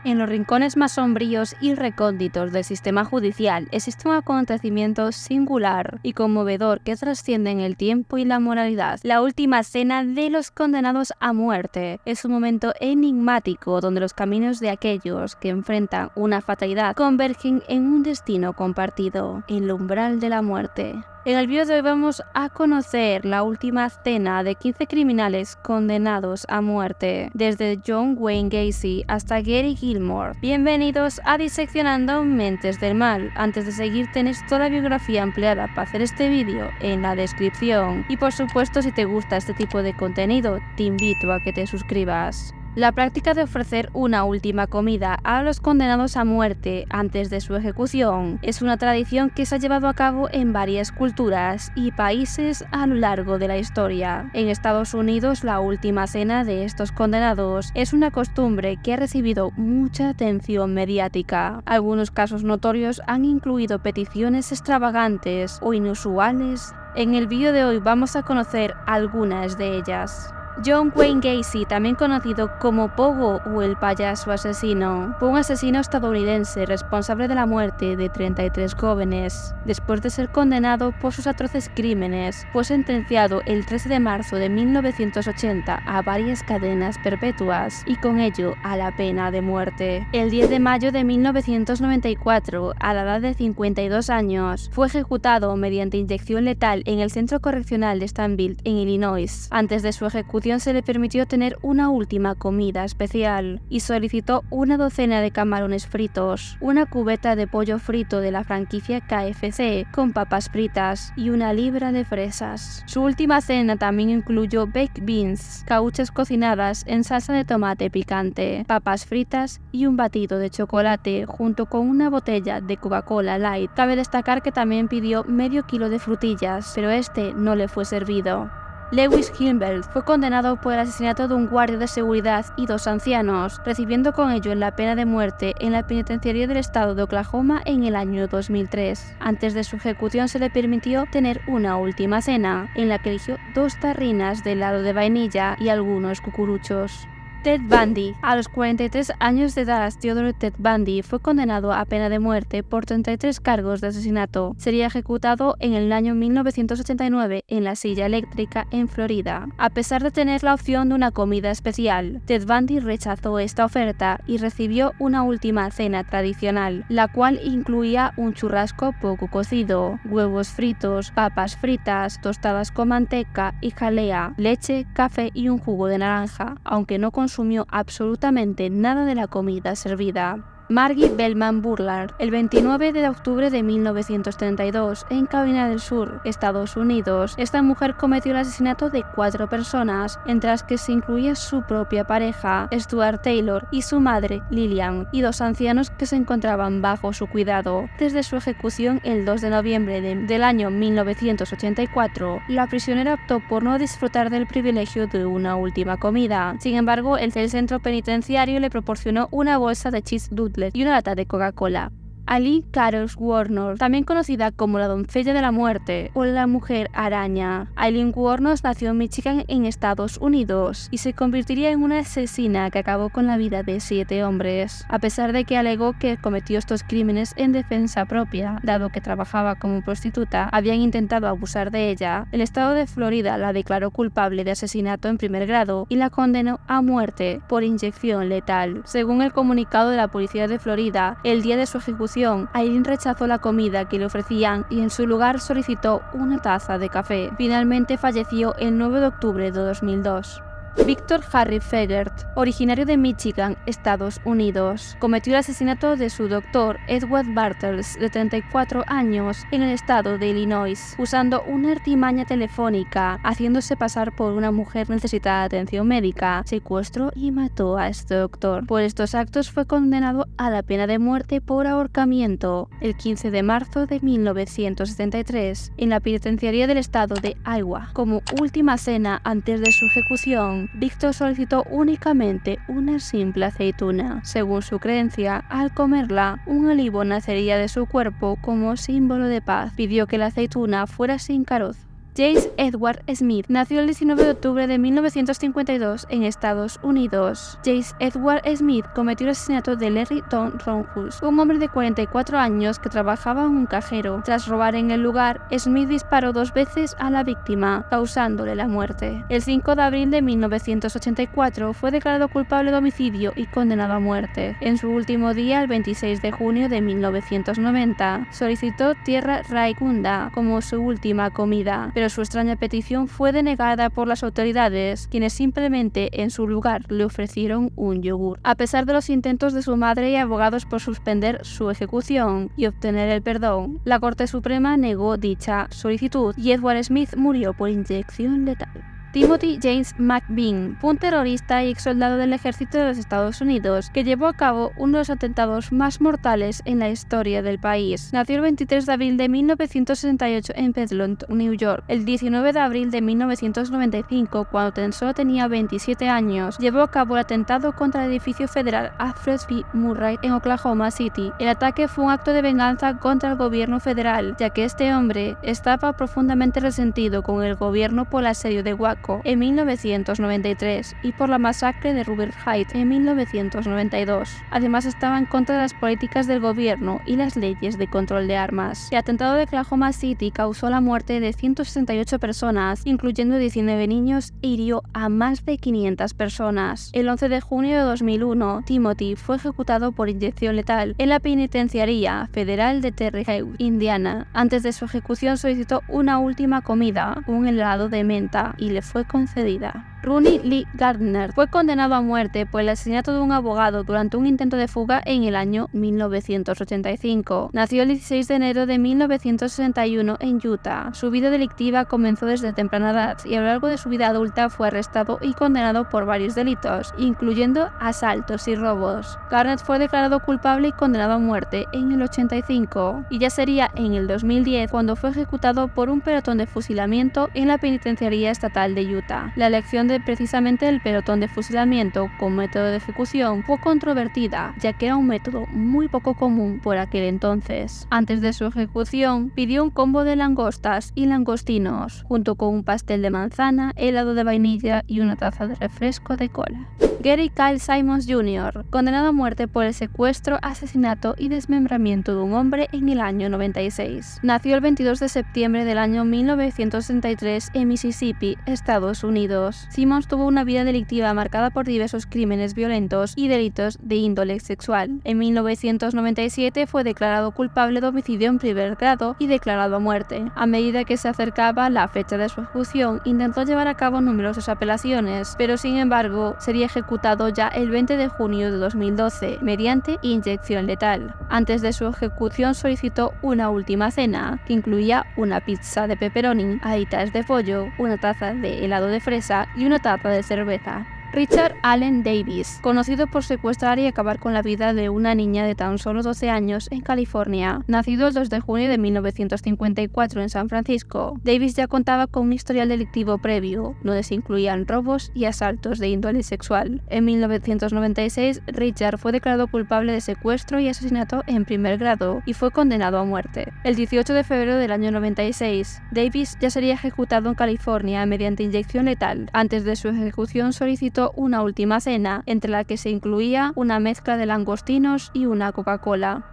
En los rincones más sombríos y recónditos del sistema judicial existe un acontecimiento singular y conmovedor que trasciende en el tiempo y la moralidad. La última cena de los condenados a muerte es un momento enigmático donde los caminos de aquellos que enfrentan una fatalidad convergen en un destino compartido, el umbral de la muerte. En el vídeo de hoy vamos a conocer la última cena de 15 criminales condenados a muerte, desde John Wayne Gacy hasta Gary Gilmore. Bienvenidos a Diseccionando Mentes del Mal. Antes de seguir tenéis toda la biografía empleada para hacer este vídeo en la descripción. Y por supuesto, si te gusta este tipo de contenido, te invito a que te suscribas. La práctica de ofrecer una última comida a los condenados a muerte antes de su ejecución es una tradición que se ha llevado a cabo en varias culturas y países a lo largo de la historia. En Estados Unidos, la última cena de estos condenados es una costumbre que ha recibido mucha atención mediática. Algunos casos notorios han incluido peticiones extravagantes o inusuales. En el vídeo de hoy vamos a conocer algunas de ellas. John Wayne Gacy, también conocido como Pogo o el payaso asesino, fue un asesino estadounidense responsable de la muerte de 33 jóvenes. Después de ser condenado por sus atroces crímenes, fue sentenciado el 13 de marzo de 1980 a varias cadenas perpetuas y con ello a la pena de muerte. El 10 de mayo de 1994, a la edad de 52 años, fue ejecutado mediante inyección letal en el Centro Correccional de Stanville, en Illinois. Antes de su ejecución se le permitió tener una última comida especial y solicitó una docena de camarones fritos, una cubeta de pollo frito de la franquicia KFC con papas fritas y una libra de fresas. Su última cena también incluyó baked beans, cauchas cocinadas en salsa de tomate picante, papas fritas y un batido de chocolate junto con una botella de Coca-Cola Light. Cabe destacar que también pidió medio kilo de frutillas, pero este no le fue servido. Lewis Gilbert fue condenado por el asesinato de un guardia de seguridad y dos ancianos, recibiendo con ello la pena de muerte en la penitenciaría del estado de Oklahoma en el año 2003. Antes de su ejecución se le permitió tener una última cena, en la que eligió 2 tarrinas de helado de vainilla y algunos cucuruchos. Ted Bundy. A los 43 años de edad, Theodore Ted Bundy fue condenado a pena de muerte por 33 cargos de asesinato. Sería ejecutado en el año 1989 en la silla eléctrica en Florida. A pesar de tener la opción de una comida especial, Ted Bundy rechazó esta oferta y recibió una última cena tradicional, la cual incluía un churrasco poco cocido, huevos fritos, papas fritas, tostadas con manteca y jalea, leche, café y un jugo de naranja, aunque no consumió absolutamente nada de la comida servida. Margie Bellman Burlard. El 29 de octubre de 1932, en Carolina del Sur, Estados Unidos, esta mujer cometió el asesinato de 4 personas, entre las que se incluía su propia pareja, Stuart Taylor, y su madre, Lillian, y 2 ancianos que se encontraban bajo su cuidado. Desde su ejecución el 2 de noviembre del año 1984, la prisionera optó por no disfrutar del privilegio de una última comida. Sin embargo, el centro penitenciario le proporcionó una bolsa de cheese doodle y una lata de Coca-Cola. Aileen Carol Wuornos, también conocida como la doncella de la muerte o la mujer araña. Aileen Wuornos nació en Michigan, en Estados Unidos, y se convertiría en una asesina que acabó con la vida de 7 hombres. A pesar de que alegó que cometió estos crímenes en defensa propia, dado que trabajaba como prostituta, habían intentado abusar de ella, el estado de Florida la declaró culpable de asesinato en primer grado y la condenó a muerte por inyección letal. Según el comunicado de la policía de Florida, el día de su ejecución, Aileen rechazó la comida que le ofrecían y en su lugar solicitó una taza de café. Finalmente falleció el 9 de octubre de 2002. Victor Harry Fegert, originario de Michigan, Estados Unidos, cometió el asesinato de su doctor Edward Bartels, de 34 años, en el estado de Illinois, usando una artimaña telefónica, haciéndose pasar por una mujer necesitada de atención médica, secuestró y mató a este doctor. Por estos actos fue condenado a la pena de muerte por ahorcamiento el 15 de marzo de 1973 en la penitenciaría del estado de Iowa. Como última cena antes de su ejecución, Victor solicitó únicamente una simple aceituna. Según su creencia, al comerla, un olivo nacería de su cuerpo como símbolo de paz. Pidió que la aceituna fuera sin caroz. James Edward Smith nació el 19 de octubre de 1952 en Estados Unidos. James Edward Smith cometió el asesinato de Larry Tom Ronhus, un hombre de 44 años que trabajaba en un cajero. Tras robar en el lugar, Smith disparó 2 veces a la víctima, causándole la muerte. El 5 de abril de 1984 fue declarado culpable de homicidio y condenado a muerte. En su último día, el 26 de junio de 1990, solicitó tierra raicunda como su última comida, pero su extraña petición fue denegada por las autoridades, quienes simplemente en su lugar le ofrecieron un yogur. A pesar de los intentos de su madre y abogados por suspender su ejecución y obtener el perdón, la Corte Suprema negó dicha solicitud y Edward Smith murió por inyección letal. Timothy James McVeigh fue un terrorista y exsoldado del ejército de los Estados Unidos que llevó a cabo uno de los atentados más mortales en la historia del país. Nació el 23 de abril de 1968 en Bedford, New York. El 19 de abril de 1995, cuando tan solo tenía 27 años, llevó a cabo el atentado contra el edificio federal Alfred B. Murrah en Oklahoma City. El ataque fue un acto de venganza contra el gobierno federal, ya que este hombre estaba profundamente resentido con el gobierno por el asedio de Waco en 1993 y por la masacre de Rutherford Heights en 1992. Además estaba en contra de las políticas del gobierno y las leyes de control de armas. El atentado de Oklahoma City causó la muerte de 168 personas, incluyendo 19 niños, e hirió a más de 500 personas. El 11 de junio de 2001, Timothy fue ejecutado por inyección letal en la penitenciaría federal de Terre Haute, Indiana. Antes de su ejecución solicitó una última comida, un helado de menta, y le fue concedida. Rooney Lee Gardner fue condenado a muerte por el asesinato de un abogado durante un intento de fuga en el año 1985. Nació el 16 de enero de 1961 en Utah. Su vida delictiva comenzó desde temprana edad y a lo largo de su vida adulta fue arrestado y condenado por varios delitos, incluyendo asaltos y robos. Gardner fue declarado culpable y condenado a muerte en el 85, y ya sería en el 2010 cuando fue ejecutado por un pelotón de fusilamiento en la penitenciaría estatal de Utah. La elección de precisamente el pelotón de fusilamiento como método de ejecución fue controvertida, ya que era un método muy poco común por aquel entonces. Antes de su ejecución, pidió un combo de langostas y langostinos, junto con un pastel de manzana, helado de vainilla y una taza de refresco de cola. Gary Kyle Simmons Jr., condenado a muerte por el secuestro, asesinato y desmembramiento de un hombre en el año 96. Nació el 22 de septiembre del año 1963 en Mississippi, Estados Unidos. Simmons tuvo una vida delictiva marcada por diversos crímenes violentos y delitos de índole sexual. En 1997 fue declarado culpable de homicidio en primer grado y declarado a muerte. A medida que se acercaba la fecha de su ejecución, intentó llevar a cabo numerosas apelaciones, pero sin embargo sería ejecutado ya el 20 de junio de 2012 mediante inyección letal. Antes de su ejecución solicitó una última cena, que incluía una pizza de pepperoni, alitas de pollo, una taza de helado de fresa y una taza de cerveza. Richard Allen Davis, conocido por secuestrar y acabar con la vida de una niña de tan solo 12 años en California. Nacido el 2 de junio de 1954 en San Francisco, Davis ya contaba con un historial delictivo previo, donde se incluían robos y asaltos de índole sexual. En 1996, Richard fue declarado culpable de secuestro y asesinato en primer grado y fue condenado a muerte. El 18 de febrero del año 96, Davis ya sería ejecutado en California mediante inyección letal. Antes de su ejecución solicitó una última cena, entre la que se incluía una mezcla de langostinos y una Coca-Cola.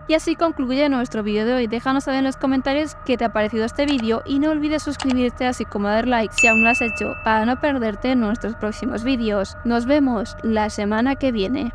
Y así concluye nuestro vídeo de hoy. Déjanos saber en los comentarios qué te ha parecido este vídeo y no olvides suscribirte así como dar like si aún no lo has hecho para no perderte nuestros próximos vídeos. Nos vemos la semana que viene.